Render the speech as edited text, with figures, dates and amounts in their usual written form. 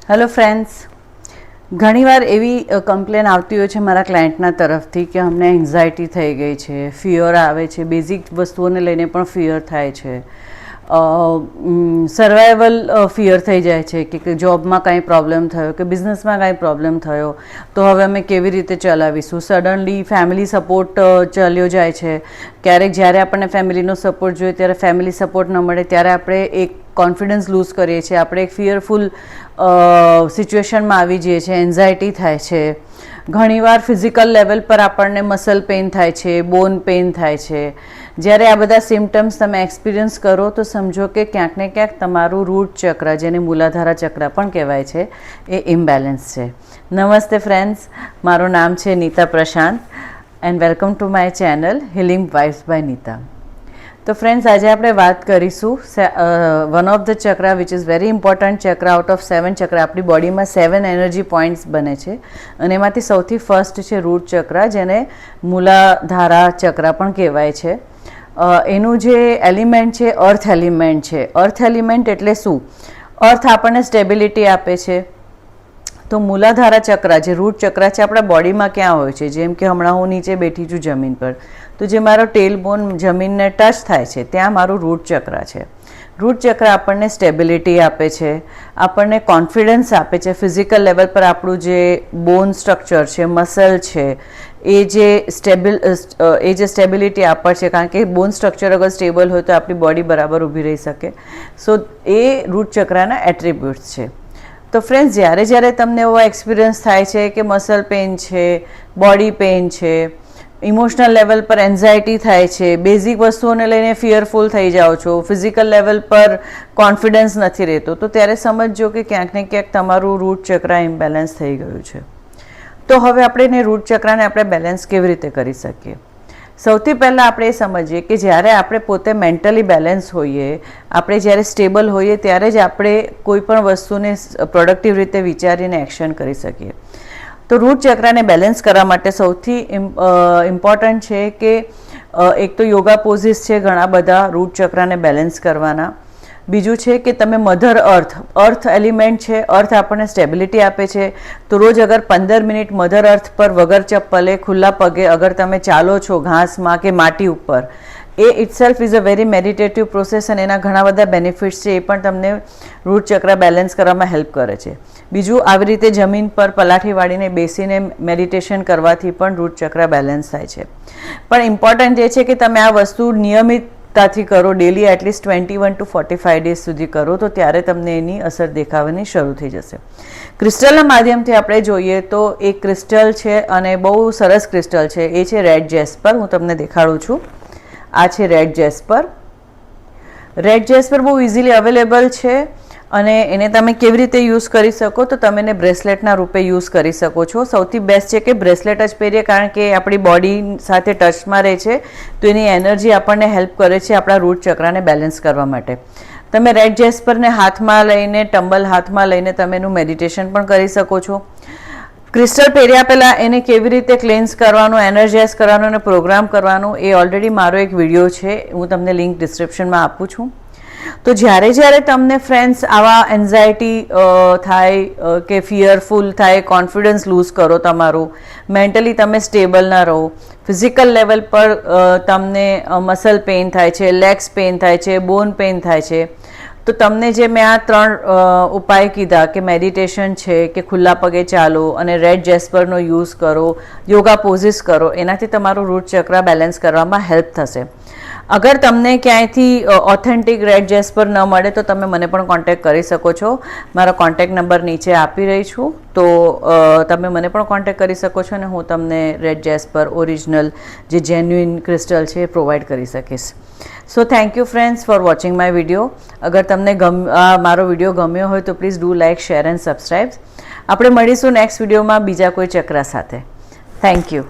Hello friends, ઘણીવાર એવી complain આવતી હોય છે મારા ક્લાયન્ટના તરફથી કે અમને એન્ઝાયટી થઈ ગઈ છે, ફિયર આવે છે, બેઝિક વસ્તુઓને લઈને પણ ફિયર થાય છે, સર્વાઈવલ ફિયર થઈ જાય છે કે જોબમાં કાંઈ પ્રોબ્લેમ થયો કે બિઝનેસમાં કાંઈ પ્રોબ્લેમ થયો તો હવે અમે કેવી રીતે ચલાવીશું. સડનલી ફેમિલી સપોર્ટ ચાલ્યો જાય છે. ક્યારેક જ્યારે આપણને ફેમિલીનો સપોર્ટ જોઈએ ત્યારે ફેમિલી સપોર્ટ ન મળે ત્યારે આપણે એક કોન્ફિડન્સ લૂઝ કરીએ છીએ, આપણે એક ફિયરફુલ સિચ્યુએશનમાં આવી જઈએ છીએ, એન્ઝાયટી થાય છે. ઘણીવાર ફિઝિકલ લેવલ પર આપણને મસલ પેઇન થાય છે, બોન પેઇન થાય છે. જ્યારે આ બધા સિમ્ટમ્સ તમે એક્સપિરિયન્સ કરો તો સમજો કે ક્યાંક ને ક્યાંક તમારું રૂટ ચક્ર, જેને મૂલાધારા ચક્ર પણ કહેવાય છે, એ ઇમ્બેલેન્સ છે. નમસ્તે ફ્રેન્ડ્સ, મારું નામ છે Nita Prashant and welcome to my channel healing vibes by Nita. તો ફ્રેન્ડ્સ, આજે આપણે વાત કરીશું one of the chakra which is very important chakra out of 7 chakra. આપણી બોડીમાં 7 એનર્જી પોઈન્ટ્સ બને છે અને એમાંથી સૌથી ફર્સ્ટ છે રૂટ ચક્ર, જેને મૂલાધારા ચક્ર પણ કહેવાય છે. એનું જે એલિમેન્ટ છે અર્થ એલિમેન્ટ છે. અર્થ એલિમેન્ટ એટલે શું? અર્થ આપણને સ્ટેબિલિટી આપે છે. તો મૂલાધારા ચક્ર જે રૂટ ચક્ર છે આપણા બોડીમાં ક્યાં હોય છે? જેમ કે હમણાં હું નીચે બેઠી છું જમીન પર, તો જે મારો ટેલબોન જમીનને ટચ થાય છે ત્યાં મારું રૂટ ચક્ર છે. રૂટ ચક્ર આપણને સ્ટેબિલિટી આપે છે, આપણને કોન્ફિડન્સ આપે છે. ફિઝિકલ લેવલ પર આપણું જે બોન સ્ટ્રક્ચર છે, મસલ છે, એ જે સ્ટેબિલિટી આપે છે, કારણ કે બોન સ્ટ્રક્ચર અગર સ્ટેબલ હોય તો આપણી બોડી બરાબર ઊભી રહી શકે. સો એ રૂટ ચક્રના એટ્રીબ્યુટ્સ છે. તો ફ્રેન્ડ્સ, જ્યારે તમને એવો એક્સપિરિયન્સ થાય છે કે મસલ પેઇન છે, બોડી પેઇન છે, ઇમોશનલ લેવલ પર એન્ઝાયટી થાય છે, બેઝિક વસ્તુઓને લઈને ફિયરફુલ થઈ જાઓ છો, ફિઝિકલ લેવલ પર કોન્ફિડન્સ નથી રહેતો, તો ત્યારે સમજજો કે ક્યાંક ને ક્યાંક તમારું રૂટ ચક્ર ઇમ્બેલેન્સ થઈ ગયું છે. તો હવે આપણે એને રૂટ ચક્રને આપણે બેલેન્સ કેવી રીતે કરી શકીએ? સૌથી પહેલાં આપણે એ સમજીએ કે જ્યારે આપણે પોતે મેન્ટલી બેલેન્સ હોઈએ, આપણે જ્યારે સ્ટેબલ હોઈએ ત્યારે જ આપણે કોઈ પણ વસ્તુને પ્રોડક્ટિવ રીતે વિચારીને એક્શન કરી શકીએ. તો રૂટ ચક્રને બેલેન્સ કરવા માટે સૌથી ઇમ્પોર્ટન્ટ છે કે એક તો યોગા પોઝિસ છે ઘણા બધા રૂટ ચક્રને બેલેન્સ કરવાના. બીજું છે કે તમે મધર અર્થ એલિમેન્ટ છે, અર્થ આપણને સ્ટેબિલિટી આપે છે. તો રોજ અગર 15 મિનિટ મધર અર્થ પર વગર ચપ્પલે ખુલ્લા પગે અગર તમે ચાલો છો ઘાસમાં કે માટી ઉપર, એ itself is a very meditative process અને એના ઘણા બધા બેનિફિટ્સ છે. એ પણ તમને રૂટ ચક્ર બેલેન્સ કરવામાં હેલ્પ કરે છે. બીજું, આવી રીતે જમીન પર પલાઠી વાળીને બેસીને મેડિટેશન કરવાથી પણ રૂટ ચક્ર બેલેન્સ થાય છે. પણ ઇમ્પોર્ટન્ટ એ છે કે તમે આ વસ્તુ નિયમિતતાથી કરો, ડેલી એટલીસ્ટ 21 to 45 ડેઝ સુધી કરો, તો ત્યારે તમને એની અસર દેખાવાની શરૂ થઈ જશે. ક્રિસ્ટલના માધ્યમથી આપણે જોઈએ તો એક ક્રિસ્ટલ છે અને બહુ સરસ ક્રિસ્ટલ છે, એ છે રેડ જેસ્પર. હું તમને દેખાડું છું. આ છે રેડ જેસ્પર. રેડ જેસ્પર બહુ ઇઝીલી અવેલેબલ છે અને એને તમે કેવી રીતે યુઝ કરી શકો? તો તમે એને બ્રેસલેટના રૂપે યુઝ કરી શકો છો. સૌથી બેસ્ટ છે કે બ્રેસલેટ જ પહેરીએ, કારણ કે આપણી બોડી સાથે ટચમાં રહે છે તો એની એનર્જી આપણને હેલ્પ કરે છે આપણા રૂટ ચક્રને બેલેન્સ કરવા માટે. તમે રેડ જેસ્પરને હાથમાં લઈને, ટંબલ હાથમાં લઈને તમે એનું મેડિટેશન પણ કરી શકો છો. ક્રિસ્ટલ પહેર્યા પહેલાં એને કેવી રીતે ક્લેન્સ કરવાનું, એનર્જાઇઝ કરવાનું અને પ્રોગ્રામ કરવાનું, એ ઓલરેડી મારો એક વિડીયો છે, હું તમને લિંક ડિસ્ક્રિપ્શનમાં આપું છું. તો જ્યારે તમને ફ્રેન્ડ્સ આવા એન્ઝાયટી થાય કે ફિયરફુલ થાય, કોન્ફિડન્સ લૂઝ કરો, તમારું મેન્ટલી તમે સ્ટેબલ ના રહો, ફિઝિકલ લેવલ પર તમને મસલ પેઇન થાય છે, લેગ્સ પેઇન થાય છે, બોન પેઇન થાય છે, તો તમને જે મેં આ 3 ઉપાય કીધા કે મેડિટેશન છે, કે ખુલ્લા પગે ચાલો અને રેડ જેસ્પરનો યુઝ કરો, યોગા પોઝિસ કરો, એનાથી તમારું રૂટ ચક્ર બેલેન્સ કરવામાં હેલ્પ થશે. અગર તમને ક્યાંયથી ઓથેન્ટિક રેડ જેસ્પર ન મળે તો તમે મને પણ કોન્ટેક્ટ કરી શકો છો. મારો કોન્ટેક્ટ નંબર નીચે આપી રહી છું, તો તમે મને પણ કોન્ટેક્ટ કરી શકો છો અને હું તમને રેડ જેસ્પર ઓરિજિનલ જે જેન્યુઇન ક્રિસ્ટલ છે એ પ્રોવાઈડ કરી શકીશ. So thank you friends for watching my video. અગર તમને મારો વિડીયો ગમ્યો હોય તો please do like, share and subscribe. આપણે મળીશું નેક્સ્ટ વિડીયોમાં બીજા કોઈ ચક્ર સાથે. Thank you.